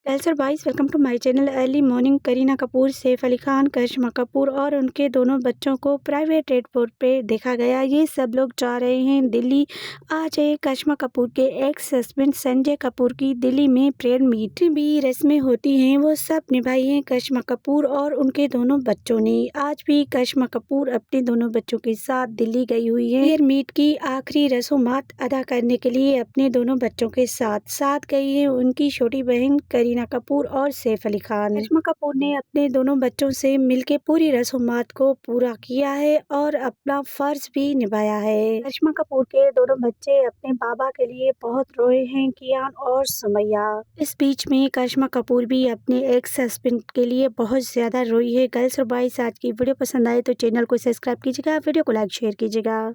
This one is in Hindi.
कैसर बाइस welcome to my channel. Early morning Kareena Kapoor, Saif Ali Khan, Karisma Kapoor और उनके दोनों बच्चों को प्राइवेट एयरपोर्ट पे देखा गया। ये सब लोग जा रहे हैं दिल्ली। आज है करिश्मा कपूर के एक्स हस्बैंड संजय कपूर की दिल्ली में प्रेयर मीट भी रस्में होती हैं, वो सब निभाई हैं करिश्मा कपूर और उनके दोनों बच्चों ने। आज भी करिश्मा कपूर अपने दोनों बच्चों के साथ दिल्ली गई हुई है प्रेयर मीट की आखिरी रस्मात अदा करने के लिए। अपने दोनों बच्चों के साथ गई है उनकी छोटी बहन करीना कपूर और सैफ अली खान। करिश्मा कपूर ने अपने दोनों बच्चों से मिलकर पूरी रस्मात को पूरा किया है और अपना फर्ज भी निभाया है। करिश्मा कपूर के दोनों बच्चे अपने बाबा के लिए बहुत रोए हैं, कियान और सुमैया। इस बीच में करिश्मा कपूर भी अपने एक्स हस्बैंड के लिए बहुत ज्यादा रोई है। गर्ल्स और बॉयज, आज की वीडियो पसंद आए तो चैनल को सब्सक्राइब कीजिएगा, वीडियो को लाइक शेयर कीजिएगा।